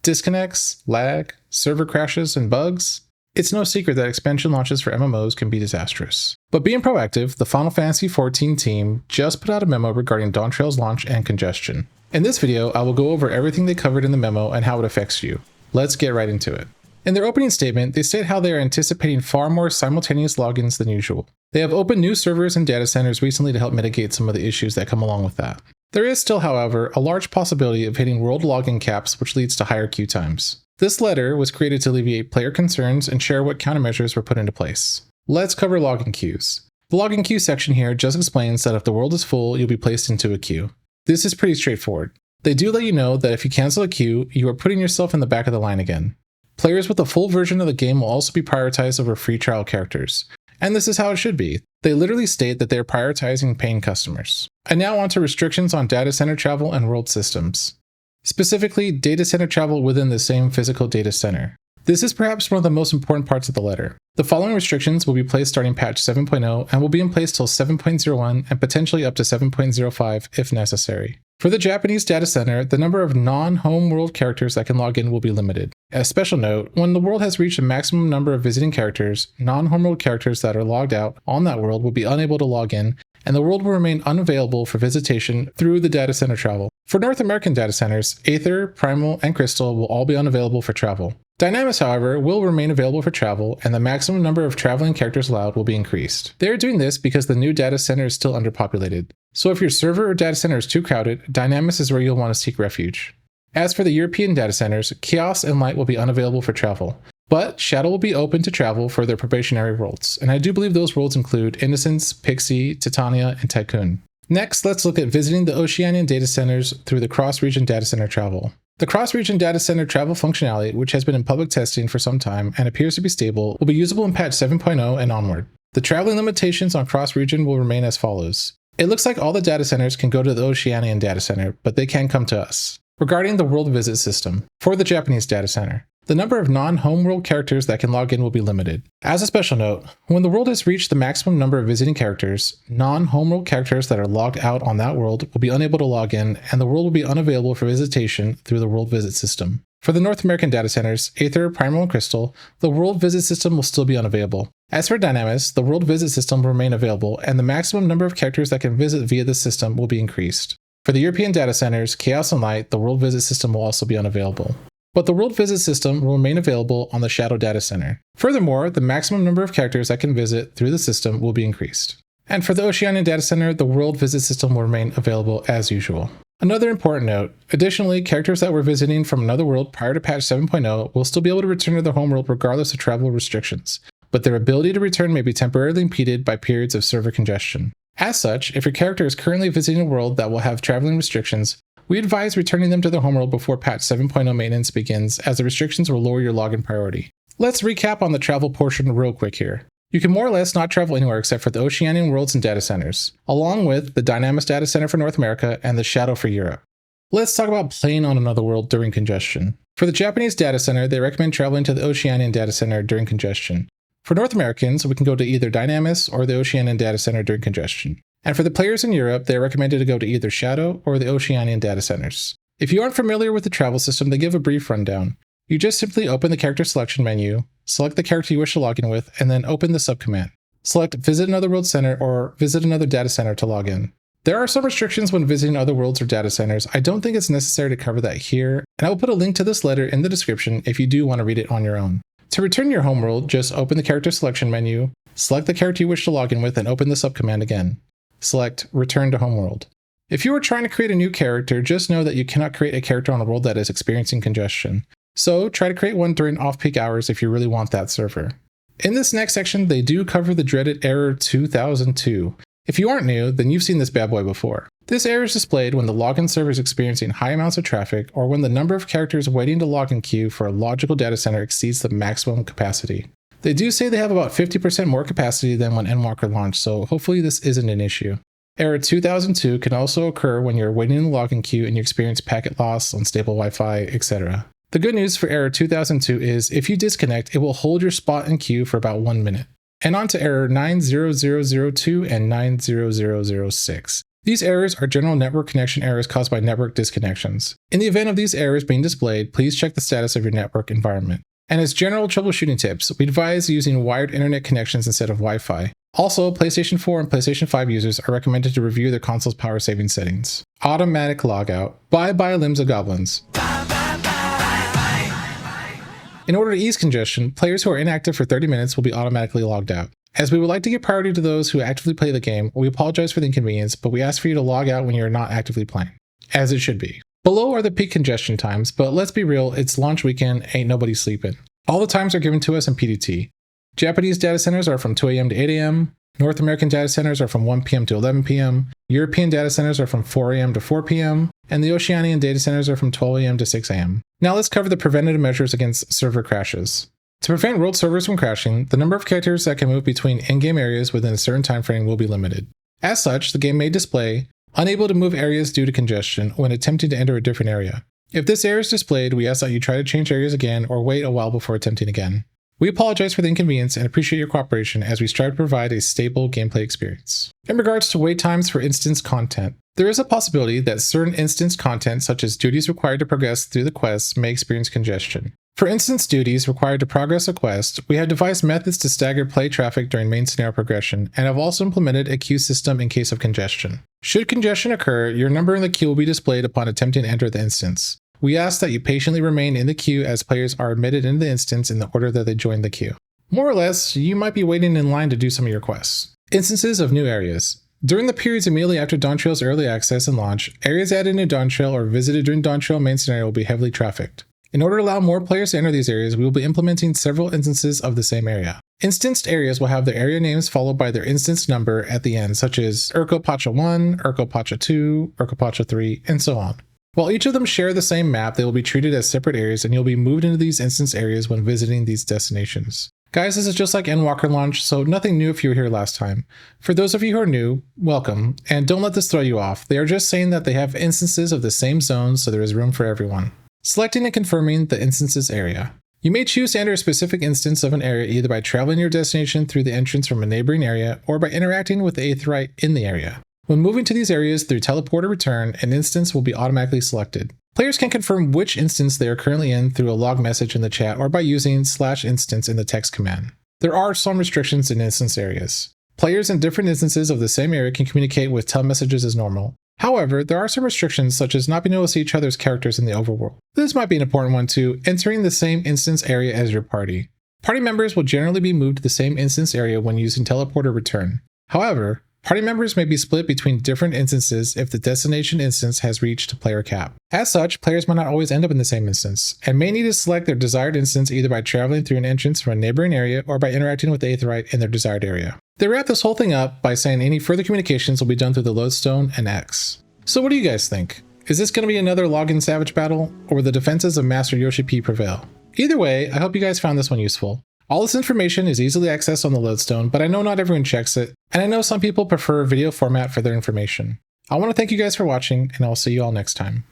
Disconnects, lag, server crashes, and bugs? It's no secret that expansion launches for MMOs can be disastrous. But being proactive, the Final Fantasy XIV team just put out a memo regarding Dawntrail's launch and Congestion. In this video, I will go over everything they covered in the memo and how it affects you. Let's get right into it. In their opening statement, they state how they are anticipating far more simultaneous logins than usual. They have opened new servers and data centers recently to help mitigate some of the issues that come along with that. There is still, however, a large possibility of hitting world login caps, which leads to higher queue times. This letter was created to alleviate player concerns and share what countermeasures were put into place. Let's cover login queues. The login queue section here just explains that if the world is full, you'll be placed into a queue. This is pretty straightforward. They do let you know that if you cancel a queue, you are putting yourself in the back of the line again. Players with a full version of the game will also be prioritized over free trial characters. And this is how it should be. They literally state that they are prioritizing paying customers. And now on to restrictions on data center travel and world systems. Specifically, data center travel within the same physical data center. This is perhaps one of the most important parts of the letter. The following restrictions will be placed starting patch 7.0 and will be in place till 7.01 and potentially up to 7.05 if necessary. For the Japanese data center, the number of non-home world characters that can log in will be limited. A special note, when the world has reached a maximum number of visiting characters, non-home world characters that are logged out on that world will be unable to log in, and the world will remain unavailable for visitation through the data center travel. For North American data centers, Aether, Primal, and Crystal will all be unavailable for travel. Dynamis, however, will remain available for travel, and the maximum number of traveling characters allowed will be increased. They are doing this because the new data center is still underpopulated. So if your server or data center is too crowded, Dynamis is where you'll want to seek refuge. As for the European data centers, Chaos and Light will be unavailable for travel, but Shadow will be open to travel for their probationary worlds, and I do believe those worlds include Innocence, Pixie, Titania, and Tycoon. Next, let's look at visiting the Oceanian data centers through the cross-region data center travel. The cross-region data center travel functionality, which has been in public testing for some time and appears to be stable, will be usable in patch 7.0 and onward. The traveling limitations on cross-region will remain as follows. It looks like all the data centers can go to the Oceanian data center, but they can come to us. Regarding the world visit system, for the Japanese data center, the number of non-home world characters that can log in will be limited. As a special note, when the world has reached the maximum number of visiting characters, non-home world characters that are logged out on that world will be unable to log in, and the world will be unavailable for visitation through the world visit system. For the North American data centers, Aether, Primal, and Crystal, the world visit system will still be unavailable. As for Dynamis, the world visit system will remain available, and the maximum number of characters that can visit via this system will be increased. For the European data centers, Chaos and Light, the world visit system will also be unavailable. But the world visit system will remain available on the Shadow data center. Furthermore, the maximum number of characters that can visit through the system will be increased. And for the Oceanian data center, the world visit system will remain available as usual. Another important note, additionally, characters that were visiting from another world prior to patch 7.0 will still be able to return to their homeworld regardless of travel restrictions, but their ability to return may be temporarily impeded by periods of server congestion. As such, if your character is currently visiting a world that will have traveling restrictions, we advise returning them to their homeworld before patch 7.0 maintenance begins, as the restrictions will lower your login priority. Let's recap on the travel portion real quick here. You can more or less not travel anywhere except for the Oceanian worlds and data centers, along with the Dynamis data center for North America and the Shadow for Europe. Let's talk about playing on another world during Congestion. For the Japanese data center, they recommend traveling to the Oceanian data center during Congestion. For North Americans, we can go to either Dynamis or the Oceanian data center during Congestion. And for the players in Europe, they are recommended to go to either Shadow or the Oceanian data centers. If you aren't familiar with the travel system, they give a brief rundown. You just simply open the character selection menu, select the character you wish to log in with, and then open the subcommand. Select Visit Another World Center or Visit Another Data Center to log in. There are some restrictions when visiting other worlds or data centers. I don't think it's necessary to cover that here, and I will put a link to this letter in the description if you do want to read it on your own. To return to your homeworld, just open the character selection menu, select the character you wish to log in with, and open the subcommand again. Select Return to Homeworld. If you are trying to create a new character, just know that you cannot create a character on a world that is experiencing congestion. So try to create one during off-peak hours if you really want that server. In this next section, they do cover the dreaded error 2002. If you aren't new, then you've seen this bad boy before. This error is displayed when the login server is experiencing high amounts of traffic or when the number of characters waiting to login queue for a logical data center exceeds the maximum capacity. They do say they have about 50% more capacity than when Endwalker launched, so hopefully this isn't an issue. Error 2002 can also occur when you're waiting in the login queue and you experience packet loss, unstable Wi-Fi, etc. The good news for error 2002 is if you disconnect, it will hold your spot in queue for about 1 minute. And on to error 90002 and 90006. These errors are general network connection errors caused by network disconnections. In the event of these errors being displayed, please check the status of your network environment. And as general troubleshooting tips, we advise using wired internet connections instead of Wi-Fi. Also, PlayStation 4 and PlayStation 5 users are recommended to review their console's power saving settings. Automatic logout. Bye bye limbs of goblins. In order to ease congestion, players who are inactive for 30 minutes will be automatically logged out. As we would like to give priority to those who actively play the game, we apologize for the inconvenience, but we ask for you to log out when you are not actively playing. As it should be. Below are the peak congestion times, but let's be real, it's launch weekend, ain't nobody sleeping. All the times are given to us in PDT. Japanese data centers are from 2 a.m. to 8 a.m. North American data centers are from 1 p.m. to 11 p.m. European data centers are from 4 a.m. to 4 p.m. And the Oceanian data centers are from 12 a.m. to 6 a.m. Now let's cover the preventative measures against server crashes. To prevent world servers from crashing, the number of characters that can move between in-game areas within a certain time frame will be limited. As such, the game may display unable to move areas due to congestion when attempting to enter a different area. If this error is displayed, we ask that you try to change areas again or wait a while before attempting again. We apologize for the inconvenience and appreciate your cooperation as we strive to provide a stable gameplay experience. In regards to wait times for instance content, there is a possibility that certain instance content such as duties required to progress through the quests may experience congestion. For instance duties required to progress a quest, we have devised methods to stagger play traffic during main scenario progression and have also implemented a queue system in case of congestion. Should congestion occur, your number in the queue will be displayed upon attempting to enter the instance. We ask that you patiently remain in the queue as players are admitted into the instance in the order that they join the queue. More or less, you might be waiting in line to do some of your quests. Instances of new areas. During the periods immediately after Dawntrail's early access and launch, areas added into Dawntrail or visited during Dawntrail main scenario will be heavily trafficked. In order to allow more players to enter these areas, we will be implementing several instances of the same area. Instanced areas will have their area names followed by their instance number at the end, such as Urko Pacha 1, Urko Pacha 2, Urko Pacha 3, and so on. While each of them share the same map, they will be treated as separate areas and you'll be moved into these instance areas when visiting these destinations. Guys, this is just like Endwalker launch, so nothing new if you were here last time. For those of you who are new, welcome, and don't let this throw you off. They are just saying that they have instances of the same zones, so there is room for everyone. Selecting and confirming the instances area. You may choose to enter a specific instance of an area either by traveling your destination through the entrance from a neighboring area or by interacting with the Aetheryte in the area. When moving to these areas through teleport or return, an instance will be automatically selected. Players can confirm which instance they are currently in through a log message in the chat or by using /instance in the text command. There are some restrictions in instance areas. Players in different instances of the same area can communicate with telemessages as normal. However, there are some restrictions such as not being able to see each other's characters in the overworld. This might be an important one too, entering the same instance area as your party. Party members will generally be moved to the same instance area when using teleport or return. However, party members may be split between different instances if the destination instance has reached player cap. As such, players might not always end up in the same instance, and may need to select their desired instance either by traveling through an entrance from a neighboring area or by interacting with the Aetheryte in their desired area. They wrap this whole thing up by saying any further communications will be done through the Lodestone and X. So what do you guys think? Is this going to be another login savage battle, or will the defenses of Master Yoshi P prevail? Either way, I hope you guys found this one useful. All this information is easily accessed on the Lodestone, but I know not everyone checks it, and I know some people prefer video format for their information. I want to thank you guys for watching, and I'll see you all next time.